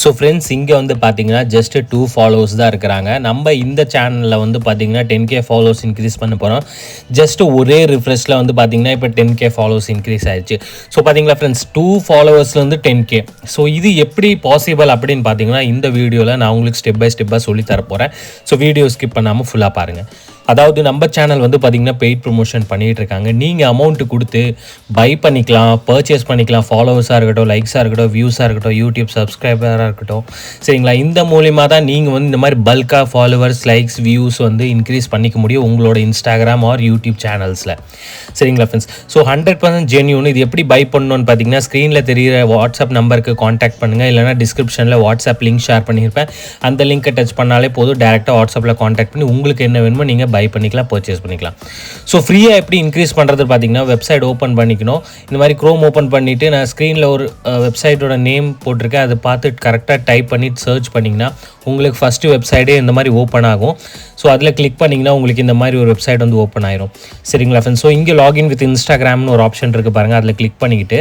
So friends இங்கே வந்து பார்த்தீங்கன்னா ஜஸ்ட் 2 ஃபாலோவர்ஸ் தான் இருக்கிறாங்க. நம்ம இந்த சேனலில் வந்து பார்த்தீங்கன்னா 10K ஃபாலோவர்ஸ் இன்க்ரீஸ் பண்ண போகிறோம். ஜஸ்ட் ஒரே ரிஃப்ரெஷில் வந்து பார்த்தீங்கன்னா இப்போ 10K ஃபாலோவர்ஸ் இன்க்ரீஸ் ஆயிடுச்சு. ஸோ பார்த்தீங்களா ஃப்ரெண்ட்ஸ், 2 ஃபாலோவர்ஸ்லேருந்து 10K. ஸோ இது எப்படி பாசிபிள் அப்படின்னு பார்த்தீங்கன்னா இந்த வீடியோவில் நான் உங்களுக்கு ஸ்டெப் பை ஸ்டெப்பாக சொல்லி தர போகிறேன். ஸோ வீடியோ ஸ்கிப் பண்ணாமல் ஃபுல்லாக பாருங்கள். அதாவது நம்ம சேனல் வந்து பார்த்திங்கன்னா பெய்ட் ப்ரொமோஷன் பண்ணிகிட்டு இருக்காங்க. நீங்கள் அமௌண்ட்டு கொடுத்து பை பண்ணிக்கலாம், பர்ச்சேஸ் பண்ணிக்கலாம். ஃபாலோவர்ஸாக இருக்கட்டும், லைக்ஸாக இருக்கட்டும், வியூஸாக இருக்கட்டும், யூடியூப் சப்ஸ்கிரைபராக இருக்கட்டும், சரிங்களா. இந்த மூலிமா தான் நீங்கள் வந்து இந்த மாதிரி பல்காக ஃபாலோவர்ஸ், லைக்ஸ், வியூஸ் வந்து இன்க்ரீஸ் பண்ணிக்க முடியும் உங்களோட இன்ஸ்டாகிராம் ஆர் யூடியூப் சேனல்ஸில், சரிங்களா ஃப்ரெண்ட்ஸ். So 100% genuine. இது எப்படி பை பண்ணணும்னு பார்த்தீங்கன்னா ஸ்க்ரீனில் தெரிகிற வாட்ஸ்அப் நம்பருக்கு காண்டாக்ட் பண்ணுங்கள். இல்லைனா டிஸ்கிரிப்ஷனில் வாட்ஸ்அப் லிங்க் ஷேர் பண்ணியிருப்பேன். அந்த லிங்க்கை டச் பண்ணாலே போதும், டேரெக்டாக வாட்ஸ்அப்பில் காண்டாக்ட் பண்ணி உங்களுக்கு என்ன வேணுமோ நீங்கள் பை பண்ணிக்கலாம், பர்ச்சேஸ் பண்ணிக்கலாம். ஸோ ஃப்ரீயாக எப்படி இன்க்ரீஸ் பண்ணுறது பார்த்தீங்கன்னா வெப்சைட் ஓப்பன் பண்ணிக்கணும். இந்த மாதிரி க்ரோம் ஓப்பன் பண்ணிவிட்டு நான் ஸ்க்ரீனில் ஒரு வெப்சைட்டோட நேம் போட்டிருக்கேன், அதை பார்த்து கரெக்டாக டைப் பண்ணி சர்ச் பண்ணிங்கன்னா உங்களுக்கு ஃபஸ்ட்டு வெப்சைட்டே இந்த மாதிரி ஓப்பன் ஆகும். ஸோ அதில் கிளிக் பண்ணிங்கன்னா உங்களுக்கு இந்த மாதிரி ஒரு வெப்சைட் வந்து ஓப்பன் ஆயிரும், சரிங்களா ஃப்ரெண்ட்ஸ். ஸோ இங்கே லாகின் வித் இன்ஸ்டாகிராம்னு ஒரு ஆப்ஷன் இருக்குது பாருங்கள், அதில் கிளிக் பண்ணிக்கிட்டு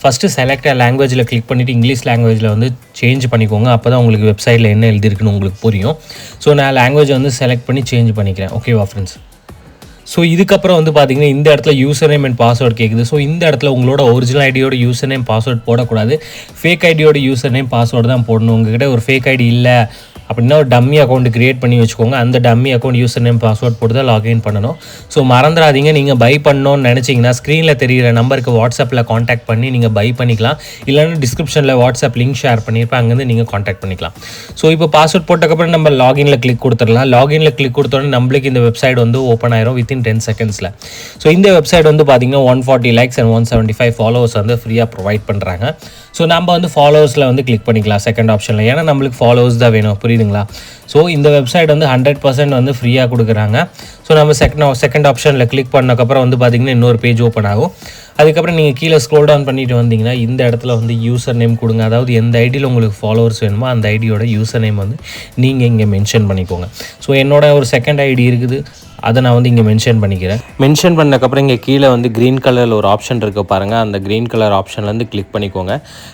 ஃபஸ்ட்டு செலக்ட் லாங்குவேஜில் கிளிக் பண்ணிவிட்டு இங்கிலீஷ் லாங்குவேஜில் வந்து சேஞ்ச் பண்ணிக்கோங்க. அப்போ தான் உங்களுக்கு வெப்சைட்டில் என்ன எழுதிருக்குன்னு உங்களுக்கு புரியும். ஸோ நான் லாங்குவேஜ் வந்து செலக்ட் பண்ணி சேஞ்ச் பண்ணிக்கிறேன். ஓகேவா ஃப்ரெண்ட்ஸ். ஸோ இதுக்கப்புறம் வந்து பார்த்தீங்கன்னா இந்த இடத்துல யூசர் நேம் அண்ட் பாஸ்வேர்டு கேட்குது. ஸோ இந்த இடத்துல உங்களோட ஒரிஜினல் ஐடியோட யூசர் நேம் பாஸ்வேர்டு போடக்கூடாது. ஃபேக் ஐடியோட யூசர் நேம் பாஸ்வேர்டு தான் போடணும். உங்ககிட்ட ஒரு ஃபேக் ஐடி இல்லை அப்படின்னா ஒரு டம்மி அக்கௌண்ட் க்ரியேட் பண்ணி வச்சுக்கோங்க. அந்த dummy account user name password போட்டு தான் லாகின் பண்ணணும். ஸோ மறந்துடாதீங்க, நீங்கள் பை பண்ணணும்னு நினச்சிங்கன்னா ஸ்க்ரீனில் தெரிகிற நம்பருக்கு வாட்ஸ்அப்பில் காண்டாக்ட் பண்ணி நீங்கள் பை பண்ணிக்கலாம். இல்லைன்னா டிஸ்கிரிப்ஷனில் வாட்ஸ்அப் லிங்க் ஷேர் பண்ணியிருப்பேன், அங்கேருந்து நீங்கள் காண்டாக்ட் பண்ணிக்கலாம். ஸோ இப்போ பாஸ்வேர்ட் போட்டக்கப்புறம் நம்ம லாகினில் கிளிக் கொடுத்துடலாம். லாகினில் கிளிக் கொடுத்தோன்னே நம்மளுக்கு இந்த வெப்சைட் வந்து ஓப்பன் ஆயிரும் வித்தின் 10 செகண்ட்ஸில். ஸோ இந்த வெப்சைட் வந்து பார்த்திங்கன்னா 140 லைக்ஸ் அண்ட் 175 ஃபாலோவர்ஸ் வந்து ஃப்ரீயாக ப்ரொவைட் பண்ணுறாங்க. ஸோ நம்ம வந்து ஃபாலோவர்ஸில் வந்து கிளிக் பண்ணிக்கலாம் செகண்ட் ஆப்ஷனில், ஏன்னா நம்மளுக்கு ஃபாலோவர்ஸ் தான் வேணும், புரியுதுங்களா. ஸோ இந்த வெப்சைட் வந்து 100% வந்து ஃப்ரீயாக கொடுக்குறாங்க. ஸோ நம்ம செகண்ட் ஆப்ஷனில் கிளிக் பண்ணக்கப்புறம் வந்து பார்த்திங்கன்னா இன்னொரு பேஜ் ஓப்பன் ஆகும். அதுக்கப்புறம் நீங்கள் கீழே ஸ்க்ரோல் டவுன் பண்ணிட்டு வந்தீங்கன்னா இந்த இடத்துல வந்து யூசர் நேம் கொடுங்க. அதாவது எந்த ஐடியில் உங்களுக்கு ஃபாலோவர்ஸ் வேணுமோ அந்த ஐடியோட யூசர் நேம் வந்து நீங்கள் இங்கே மென்ஷன் பண்ணிக்கோங்க. ஸோ என்னோட ஒரு செகண்ட் ஐடி இருக்குது, அதை நான் வந்து இங்கே மென்ஷன் பண்ணிக்கிறேன். மென்ஷன் பண்ணக்கப்புறம் இங்கே கீழே வந்து க்ரீன் கலரில் ஒரு ஆப்ஷன் இருக்குது பாருங்கள், அந்த க்ரீன் கலர் ஆப்ஷன்லேருந்து கிளிக் பண்ணிக்கோங்க.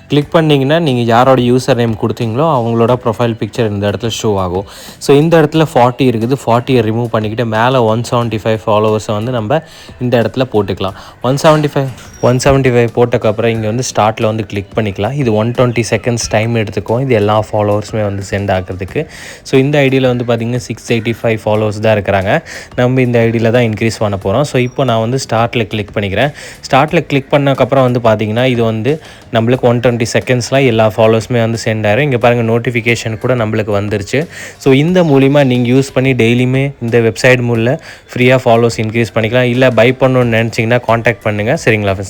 கிளிக் பண்ணிங்கன்னா நீங்கள் யாரோட யூசர் நேம் கொடுத்தீங்களோ அவங்களோட ப்ரொஃபைல் பிக்சர் இந்த இடத்துல ஷோ ஆகும். ஸோ இந்த இடத்துல 40 இருக்குது, 40 ரிமூவ் பண்ணிக்கிட்டு மேலே 175 ஃபாலோவர்ஸை வந்து நம்ம இந்த இடத்துல போட்டுக்கலாம். 175 போட்டக்கப்புறம் இங்கே வந்து ஸ்டார்ட்டில் வந்து கிளிக் பண்ணிக்கலாம். இது 120 செகண்ட்ஸ் டைம் எடுத்துக்கும் இது எல்லா ஃபாலோவர்ஸுமே வந்து சென்ட் ஆகிறதுக்கு. ஸோ இந்த ஐடியில் வந்து பார்த்திங்கன்னா 685 ஃபாலோவர்ஸ் தான் இருக்கிறாங்க. நம்ம இந்த ஐடியில் தான் இன்க்ரீஸ் பண்ண போகிறோம். ஸோ இப்போ நான் வந்து ஸ்டார்ட்டில் கிளிக் பண்ணிக்கிறேன். ஸ்டார்ட்டில் கிளிக் பண்ணக்கப்புறம் வந்து பார்த்திங்கன்னா இது வந்து நம்மளுக்கு 120 செகண்ட்ஸில் எல்லா ஃபாலோவர்ஸுமே வந்து சென்ட் ஆயிரும். இங்கே பாருங்கள் நோட்டிஃபிகேஷன் கூட நம்மளுக்கு வந்துருச்சு. ஸோ இந்த மூலிமா நீங்கள் யூஸ் பண்ணி டெய்லியுமே இந்த வெப்சைட் மூலம் ஃப்ரீயாக ஃபாலோவர்ஸ் இன்க்ரீஸ் பண்ணிக்கலாம். இல்லை பை பண்ணணும்னு நினச்சிங்கன்னா காண்டாக்ட் பண்ணுங்கள், சரிங்களா. தேங்க்ஸ்.